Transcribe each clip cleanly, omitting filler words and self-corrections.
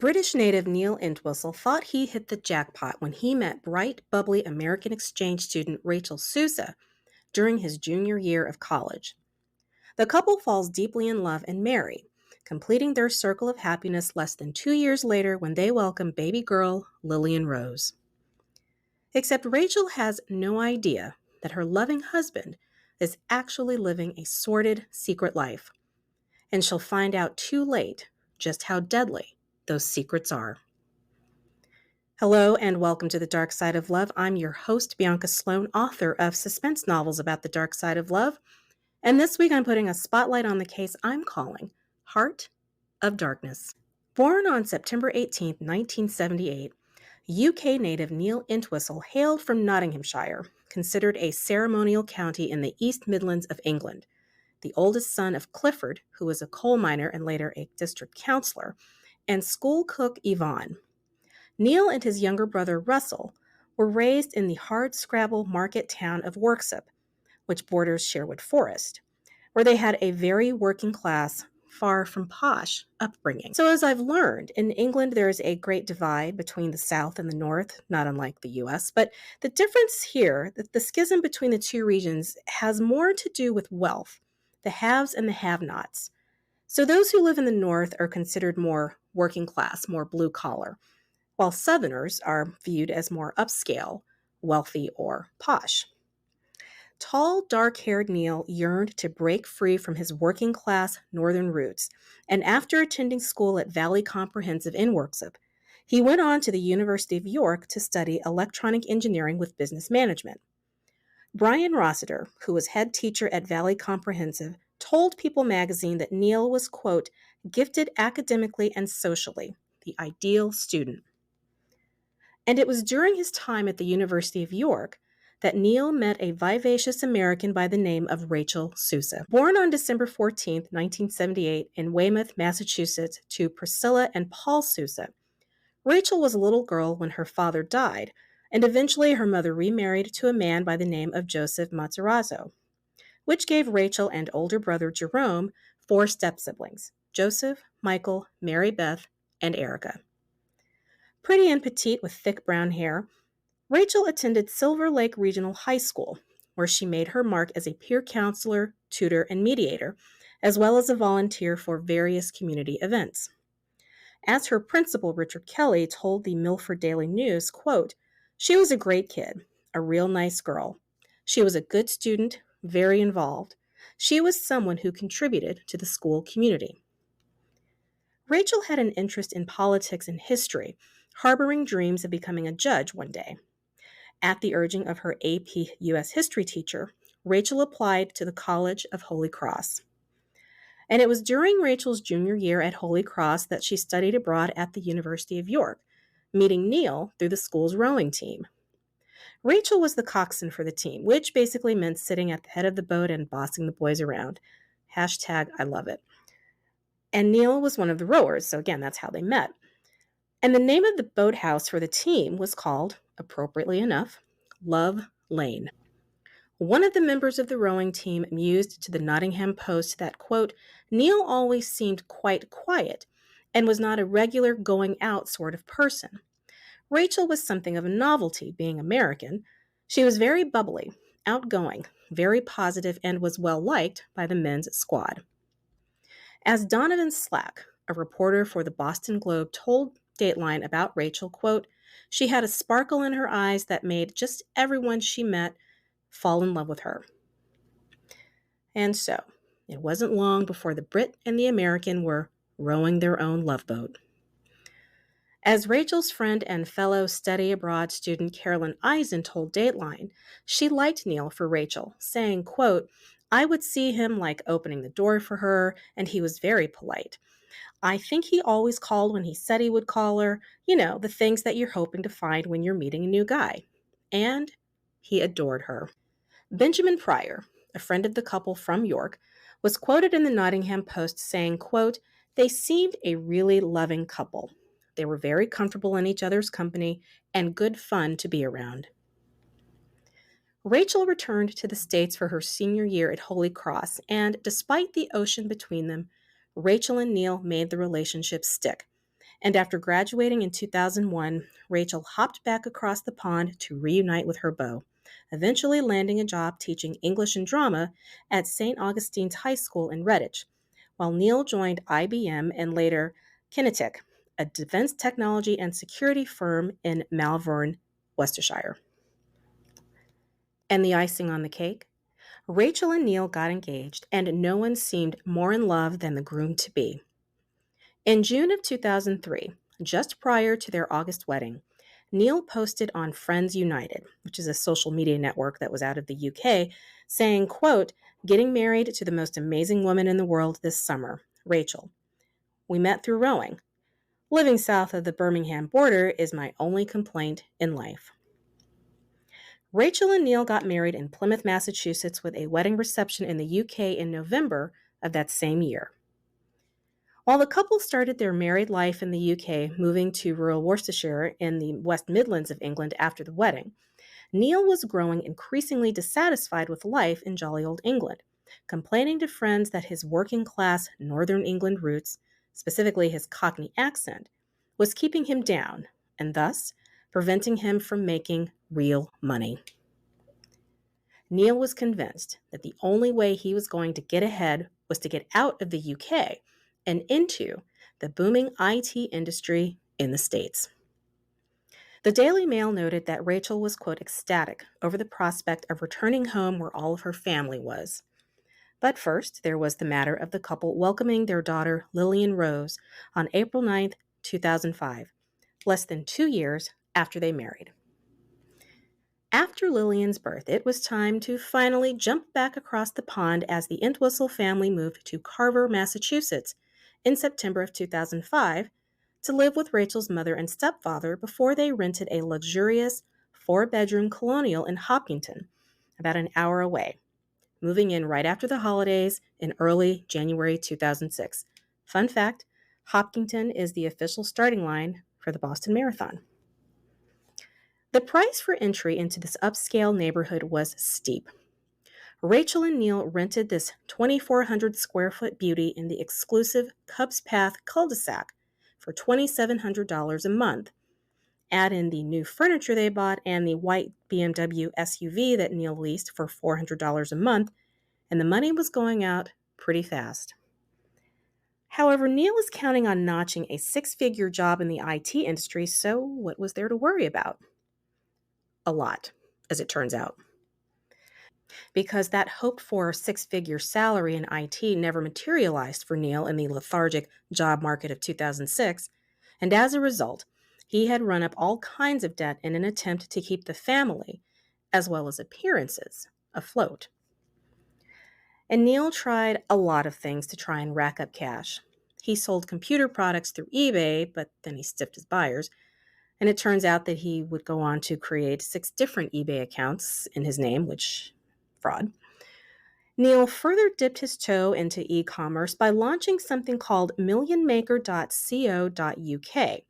British native Neil Entwistle thought he hit the jackpot when he met bright, bubbly American exchange student Rachel Sousa during his junior year of college. The couple falls deeply in love and marry, completing their circle of happiness less than 2 years later when they welcome baby girl Lillian Rose. Except Rachel has no idea that her loving husband is actually living a sordid, secret life, and she'll find out too late just how deadly those secrets are. Hello and welcome to The Dark Side of Love. I'm your host, Bianca Sloan, author of suspense novels about the dark side of love. And this week I'm putting a spotlight on the case I'm calling Heart of Darkness. Born on September 18, 1978, UK native Neil Entwistle hailed from Nottinghamshire, considered a ceremonial county in the East Midlands of England, the oldest son of Clifford, who was a coal miner and later a district councillor, and school cook Yvonne. Neil and his younger brother Russell were raised in the hardscrabble market town of Worksop, which borders Sherwood Forest, where they had a very working class, far from posh upbringing. So as I've learned, in England there is a great divide between the South and the North, not unlike the US, but the difference here, the schism between the two regions, has more to do with wealth, the haves and the have-nots. So those who live in the North are considered more working class, more blue collar, while Southerners are viewed as more upscale, wealthy, or posh. Tall, dark-haired Neil yearned to break free from his working-class northern roots, and after attending school at Valley Comprehensive in Worksop, he went on to the University of York to study electronic engineering with business management. Brian Rossiter, who was head teacher at Valley Comprehensive, told People magazine that Neil was, quote, gifted academically and socially, the ideal student. And it was during his time at the University of York that Neil met a vivacious American by the name of Rachel Sousa. Born on December 14, 1978, in Weymouth, Massachusetts, to Priscilla and Paul Sousa, Rachel was a little girl when her father died, and eventually her mother remarried to a man by the name of Joseph Mazzarazzo, which gave Rachel and older brother Jerome 4 step-siblings: Joseph, Michael, Mary Beth, and Erica. Pretty and petite with thick brown hair, Rachel attended Silver Lake Regional High School, where she made her mark as a peer counselor, tutor, and mediator, as well as a volunteer for various community events. As her principal, Richard Kelly, told the Milford Daily News, quote, she was a great kid, a real nice girl. She was a good student, very involved. She was someone who contributed to the school community. Rachel had an interest in politics and history, harboring dreams of becoming a judge one day. At the urging of her AP U.S. history teacher, Rachel applied to the College of Holy Cross. And it was during Rachel's junior year at Holy Cross that she studied abroad at the University of York, meeting Neil through the school's rowing team. Rachel was the coxswain for the team, which basically meant sitting at the head of the boat and bossing the boys around. Hashtag I love it. And Neil was one of the rowers, so again, that's how they met. And the name of the boathouse for the team was called, appropriately enough, Love Lane. One of the members of the rowing team mused to the Nottingham Post that, quote, Neil always seemed quite quiet and was not a regular going-out sort of person. Rachel was something of a novelty, being American. She was very bubbly, outgoing, very positive, and was well-liked by the men's squad. As Donovan Slack, a reporter for the Boston Globe, told Dateline about Rachel, quote, she had a sparkle in her eyes that made just everyone she met fall in love with her. And so, it wasn't long before the Brit and the American were rowing their own love boat. As Rachel's friend and fellow study abroad student Carolyn Eisen told Dateline, she liked Neil for Rachel, saying, quote, I would see him like opening the door for her, and he was very polite. I think he always called when he said he would call her, the things that you're hoping to find when you're meeting a new guy. And he adored her. Benjamin Pryor, a friend of the couple from York, was quoted in the Nottingham Post saying, quote, they seemed a really loving couple. They were very comfortable in each other's company and good fun to be around. Rachel returned to the States for her senior year at Holy Cross, and despite the ocean between them, Rachel and Neil made the relationship stick, And after graduating in 2001, Rachel hopped back across the pond to reunite with her beau, eventually landing a job teaching English and drama at St. Augustine's High School in Redditch, while Neil joined IBM and later Kinetic, a defense technology and security firm in Malvern, Worcestershire. And the icing on the cake? Rachel and Neil got engaged, and no one seemed more in love than the groom to be. In June of 2003, just prior to their August wedding, Neil posted on Friends United, which is a social media network that was out of the UK, saying, quote, "Getting married to the most amazing woman in the world this summer, Rachel. We met through rowing. Living south of the Birmingham border is my only complaint in life." Rachel and Neil got married in Plymouth, Massachusetts, with a wedding reception in the UK in November of that same year. While the couple started their married life in the UK, moving to rural Worcestershire in the West Midlands of England after the wedding, Neil was growing increasingly dissatisfied with life in jolly old England, complaining to friends that his working class Northern England roots, specifically his Cockney accent, was keeping him down and thus preventing him from making real money. Neil was convinced that the only way he was going to get ahead was to get out of the UK and into the booming IT industry in the States. The Daily Mail noted that Rachel was, quote, ecstatic over the prospect of returning home where all of her family was. But first, there was the matter of the couple welcoming their daughter Lillian Rose on April 9, 2005, less than 2 years after they married. After Lillian's birth, it was time to finally jump back across the pond as the Entwistle family moved to Carver, Massachusetts in September of 2005 to live with Rachel's mother and stepfather before they rented a luxurious 4-bedroom colonial in Hopkinton, about an hour away, moving in right after the holidays in early January 2006. Fun fact, Hopkinton is the official starting line for the Boston Marathon. The price for entry into this upscale neighborhood was steep. Rachel and Neil rented this 2,400 square foot beauty in the exclusive Cubs Path cul-de-sac for $2,700 a month. Add in the new furniture they bought and the white BMW SUV that Neil leased for $400 a month, and the money was going out pretty fast. However, Neil is counting on notching a 6-figure job in the IT industry, so what was there to worry about? A lot, as it turns out. Because that hoped-for 6-figure salary in IT never materialized for Neil in the lethargic job market of 2006, and as a result, he had run up all kinds of debt in an attempt to keep the family, as well as appearances, afloat. And Neil tried a lot of things to try and rack up cash. He sold computer products through eBay, but then he stiffed his buyers. And it turns out that he would go on to create 6 different eBay accounts in his name, which, fraud. Neil further dipped his toe into e-commerce by launching something called millionmaker.co.uk,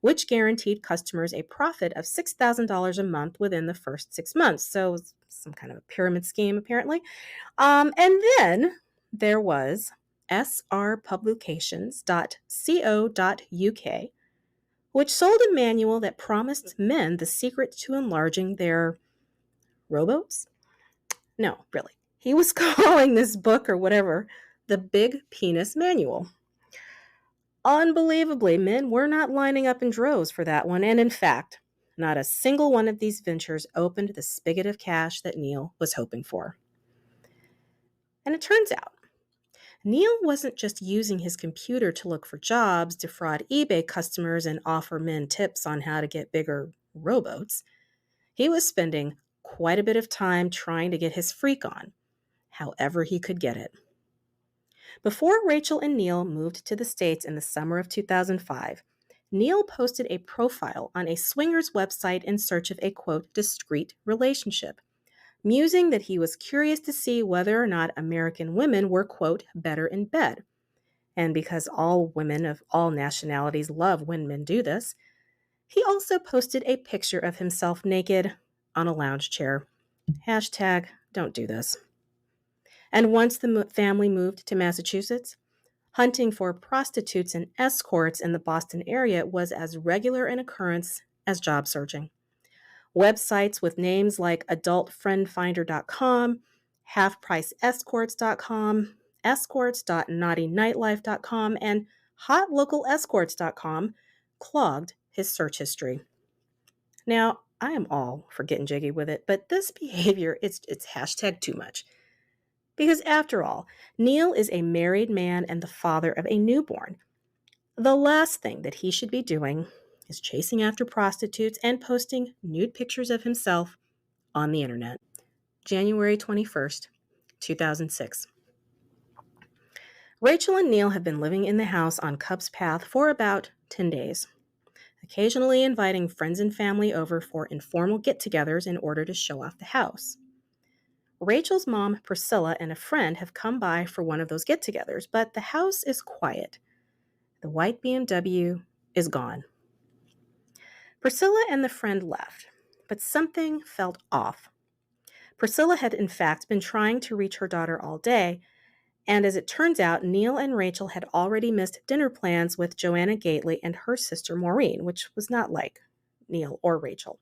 which guaranteed customers a profit of $6,000 a month within the first 6 months. So it was some kind of a pyramid scheme, apparently. And then there was srpublications.co.uk, which sold a manual that promised men the secret to enlarging their rowboats? No, really. He was calling this book or whatever the Big Penis Manual. Unbelievably, men were not lining up in droves for that one, and in fact, not a single one of these ventures opened the spigot of cash that Neil was hoping for. And it turns out, Neil wasn't just using his computer to look for jobs, defraud eBay customers, and offer men tips on how to get bigger rowboats. He was spending quite a bit of time trying to get his freak on, however he could get it. Before Rachel and Neil moved to the States in the summer of 2005, Neil posted a profile on a swingers website in search of a, quote, discreet relationship, musing that he was curious to see whether or not American women were, quote, better in bed. And because all women of all nationalities love when men do this, he also posted a picture of himself naked on a lounge chair. Hashtag don't do this. And once the family moved to Massachusetts, Hunting for prostitutes and escorts in the Boston area was as regular an occurrence as job searching. Websites with names like adultfriendfinder.com, halfpriceescorts.com, escorts.naughtynightlife.com, and hotlocalescorts.com clogged his search history. Now, I am all for getting jiggy with it, but this behavior, it's hashtag too much. Because after all, Neil is a married man and the father of a newborn. The last thing that he should be doing is chasing after prostitutes and posting nude pictures of himself on the internet. January 21st, 2006. Rachel and Neil have been living in the house on Cubs Path for about 10 days, occasionally inviting friends and family over for informal get-togethers in order to show off the house. Rachel's mom, Priscilla, and a friend have come by for one of those get-togethers, but the house is quiet. The white BMW is gone. Priscilla and the friend left, but something felt off. Priscilla had in fact been trying to reach her daughter all day, and as it turns out, Neil and Rachel had already missed dinner plans with Joanna Gately and her sister Maureen, which was not like Neil or Rachel.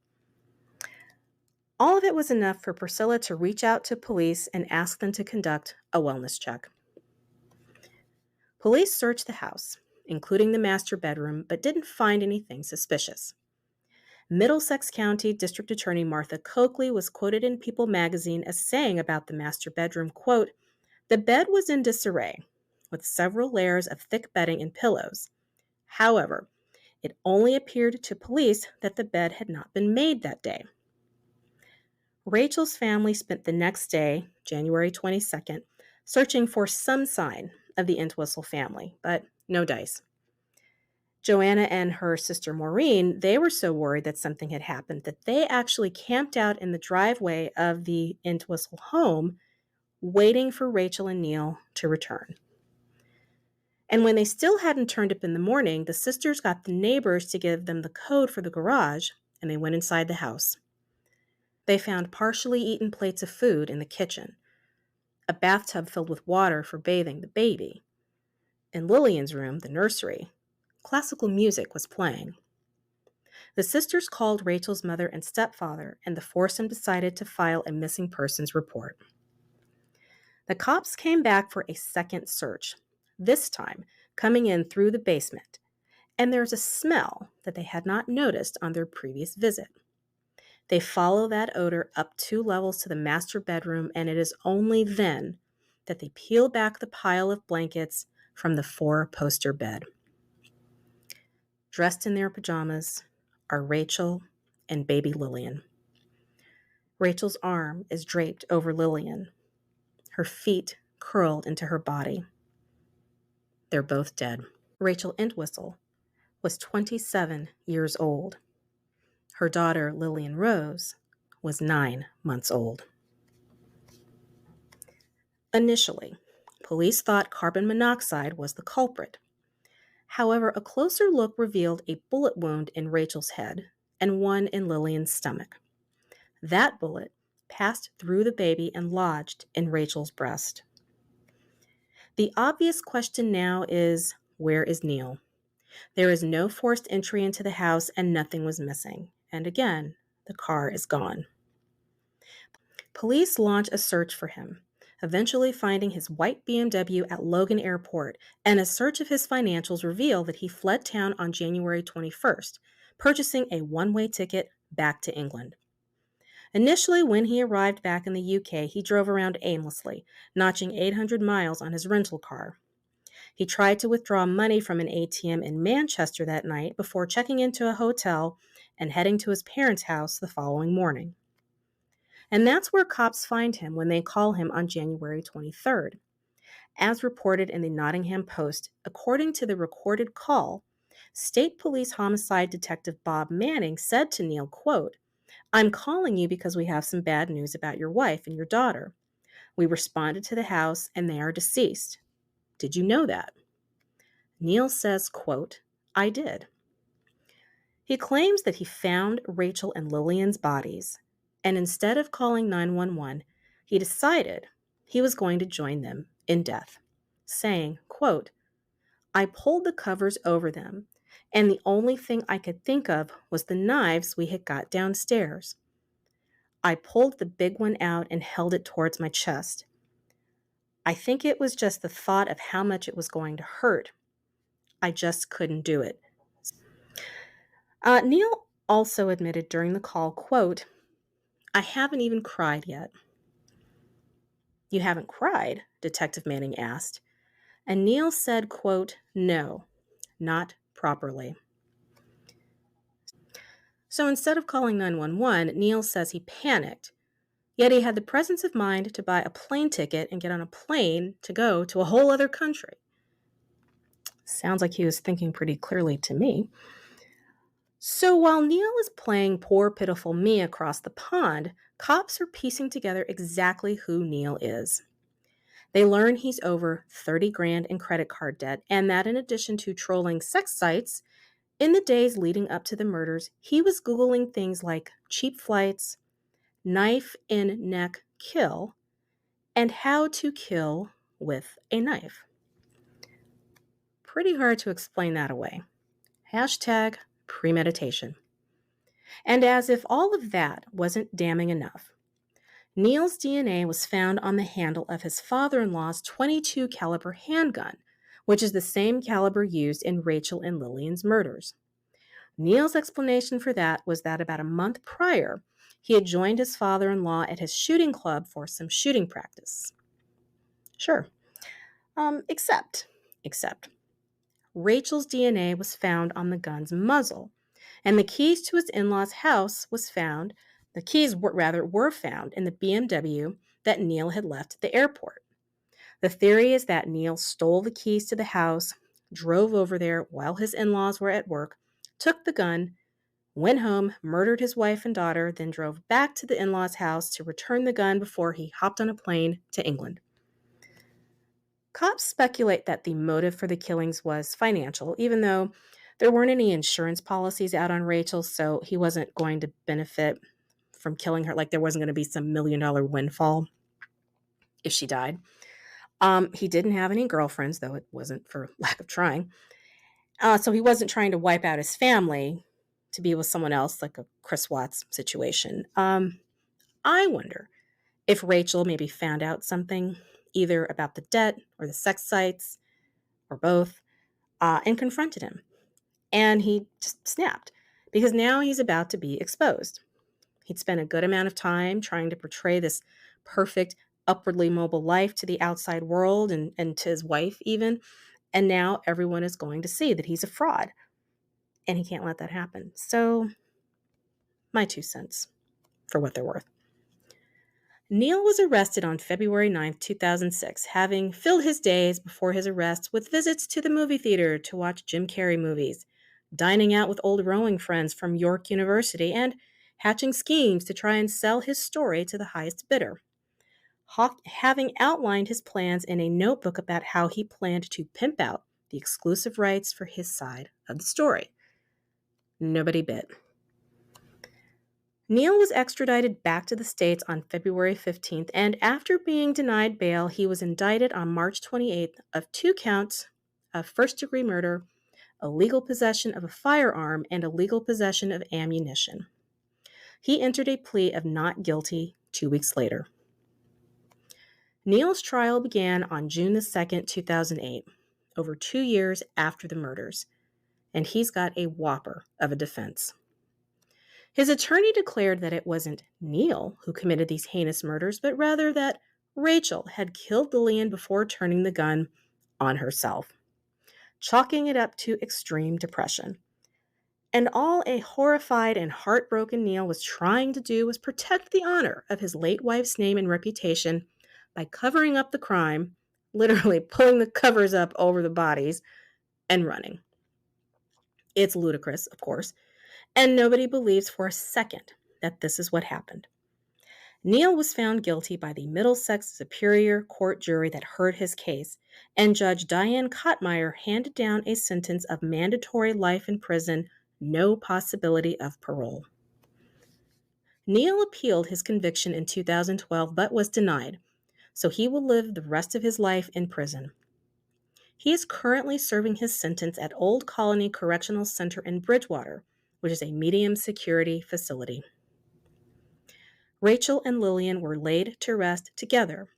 All of it was enough for Priscilla to reach out to police and ask them to conduct a wellness check. Police searched the house, including the master bedroom, but didn't find anything suspicious. Middlesex County District Attorney Martha Coakley was quoted in People magazine as saying about the master bedroom, quote, "The bed was in disarray, with several layers of thick bedding and pillows. However, it only appeared to police that the bed had not been made that day." Rachel's family spent the next day, January 22nd, searching for some sign of the Entwistle family, but no dice. Joanna and her sister Maureen, they were so worried that something had happened that they actually camped out in the driveway of the Entwistle home, waiting for Rachel and Neil to return. And when they still hadn't turned up in the morning, the sisters got the neighbors to give them the code for the garage, and they went inside the house. They found partially eaten plates of food in the kitchen, a bathtub filled with water for bathing the baby. In Lillian's room, the nursery, classical music was playing. The sisters called Rachel's mother and stepfather, and the foursome decided to file a missing persons report. The cops came back for a second search, this time coming in through the basement, and there's a smell that they had not noticed on their previous visit. They follow that odor up 2 levels to the master bedroom, and it is only then that they peel back the pile of blankets from the 4-poster bed. Dressed in their pajamas are Rachel and baby Lillian. Rachel's arm is draped over Lillian, her feet curled into her body. They're both dead. Rachel Entwistle was 27 years old. Her daughter, Lillian Rose, was 9 months old. Initially, police thought carbon monoxide was the culprit. However, a closer look revealed a bullet wound in Rachel's head and one in Lillian's stomach. That bullet passed through the baby and lodged in Rachel's breast. The obvious question now is, where is Neil? There is no forced entry into the house and nothing was missing. And again, the car is gone. Police launch a search for him, eventually finding his white BMW at Logan Airport, and a search of his financials reveal that he fled town on January 21st, purchasing a one-way ticket back to England. Initially, when he arrived back in the UK, he drove around aimlessly, notching 800 miles on his rental car. He tried to withdraw money from an ATM in Manchester that night before checking into a hotel and heading to his parents' house the following morning. And that's where cops find him when they call him on January 23rd. As reported in the Nottingham Post, according to the recorded call, State Police Homicide Detective Bob Manning said to Neil, quote, "I'm calling you because we have some bad news about your wife and your daughter. We responded to the house and they are deceased. Did you know that?" Neil says, quote, "I did." He claims that he found Rachel and Lillian's bodies, and instead of calling 911, he decided he was going to join them in death, saying, quote, I pulled the covers over them, and the only thing I could think of was the knives we had got downstairs. I pulled the big one out and held it towards my chest. I think it was just the thought of how much it was going to hurt. I just couldn't do it. Neil also admitted during the call, quote, "I haven't even cried yet." "You haven't cried?" Detective Manning asked. And Neil said, quote, "No, not properly." So instead of calling 911, Neil says he panicked, yet he had the presence of mind to buy a plane ticket and get on a plane to go to a whole other country. Sounds like he was thinking pretty clearly to me. So while Neil is playing poor, pitiful me across the pond, cops are piecing together exactly who Neil is. They learn he's over 30 grand in credit card debt, and that in addition to trolling sex sites, in the days leading up to the murders, he was Googling things like cheap flights, knife in neck kill, and how to kill with a knife. Pretty hard to explain that away. Hashtag premeditation. And as if all of that wasn't damning enough, Neil's DNA was found on the handle of his father-in-law's .22 caliber handgun, which is the same caliber used in Rachel and Lillian's murders. Neil's explanation for that was that about a month prior, he had joined his father-in-law at his shooting club for some shooting practice. Sure. Except Rachel's DNA was found on the gun's muzzle, and the keys to his in-laws' house were found in the BMW that Neil had left at the airport. The theory is that Neil stole the keys to the house, drove over there while his in-laws were at work, took the gun, went home, murdered his wife and daughter, then drove back to the in-laws' house to return the gun before he hopped on a plane to England. Cops speculate that the motive for the killings was financial, even though there weren't any insurance policies out on Rachel, so he wasn't going to benefit from killing her. Like there wasn't going to be some $1 million windfall if she died. He didn't have any girlfriends, though it wasn't for lack of trying. So he wasn't trying to wipe out his family to be with someone else, like a Chris Watts situation. I wonder if Rachel maybe found out something, either about the debt or the sex sites or both, and confronted him. And he just snapped because now he's about to be exposed. He'd spent a good amount of time trying to portray this perfect, upwardly mobile life to the outside world and to his wife, even. And now everyone is going to see that he's a fraud. And he can't let that happen. So, my 2 cents for what they're worth. Neil was arrested on February 9, 2006, having filled his days before his arrest with visits to the movie theater to watch Jim Carrey movies, dining out with old rowing friends from York University, and hatching schemes to try and sell his story to the highest bidder. Having outlined his plans in a notebook about how he planned to pimp out the exclusive rights for his side of the story. Nobody bit. Neil was extradited back to the States on February 15th, and after being denied bail, he was indicted on March 28th of 2 counts of first-degree murder, illegal possession of a firearm, and illegal possession of ammunition. He entered a plea of not guilty 2 weeks later. Neil's trial began on June the 2nd, 2008, over 2 years after the murders, and he's got a whopper of a defense. His attorney declared that it wasn't Neil who committed these heinous murders, but rather that Rachel had killed Lillian before turning the gun on herself, chalking it up to extreme depression. And all a horrified and heartbroken Neil was trying to do was protect the honor of his late wife's name and reputation by covering up the crime, literally pulling the covers up over the bodies, and running. It's ludicrous, of course, and nobody believes for a second that this is what happened. Neil was found guilty by the Middlesex Superior Court jury that heard his case, and Judge Diane Kottmeyer handed down a sentence of mandatory life in prison, no possibility of parole. Neil appealed his conviction in 2012 but was denied, so he will live the rest of his life in prison. He is currently serving his sentence at Old Colony Correctional Center in Bridgewater, which is a medium security facility. Rachel and Lillian were laid to rest together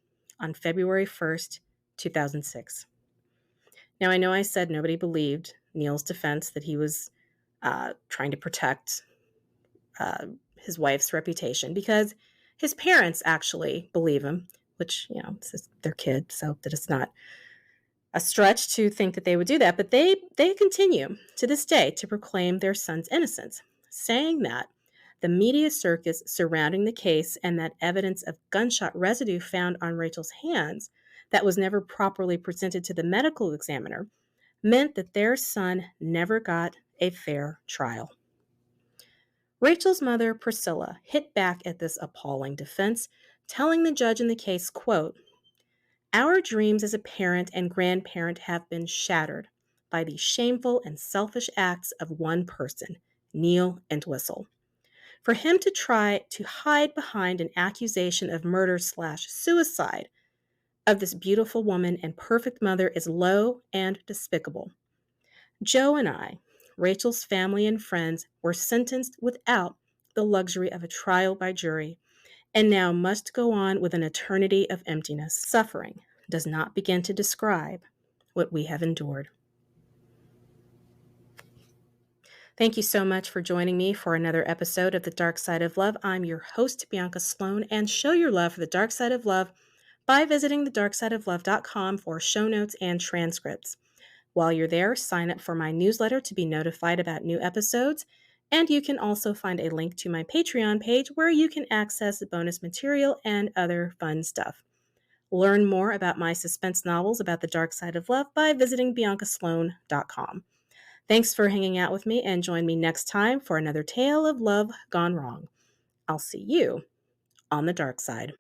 on February 1st, 2006. Now, I know I said nobody believed Neil's defense that he was trying to protect his wife's reputation because his parents actually believe him, which, it's their kid, so that it's not a stretch to think that they would do that. But they continue to this day to proclaim their son's innocence, saying that the media circus surrounding the case and that evidence of gunshot residue found on Rachel's hands that was never properly presented to the medical examiner meant that their son never got a fair trial. Rachel's mother, Priscilla, hit back at this appalling defense, telling the judge in the case, quote, "Our dreams as a parent and grandparent have been shattered by the shameful and selfish acts of one person, Neil Entwistle. For him to try to hide behind an accusation of murder/suicide of this beautiful woman and perfect mother is low and despicable. Joe and I, Rachel's family and friends, were sentenced without the luxury of a trial by jury and now must go on with an eternity of emptiness. Suffering does not begin to describe what we have endured." Thank you so much for joining me for another episode of The Dark Side of Love. I'm your host, Bianca Sloan, and show your love for The Dark Side of Love by visiting thedarksideoflove.com for show notes and transcripts. While you're there, sign up for my newsletter to be notified about new episodes, and you can also find a link to my Patreon page where you can access bonus material and other fun stuff. Learn more about my suspense novels about the dark side of love by visiting biancasloan.com. Thanks for hanging out with me, and join me next time for another tale of love gone wrong. I'll see you on the dark side.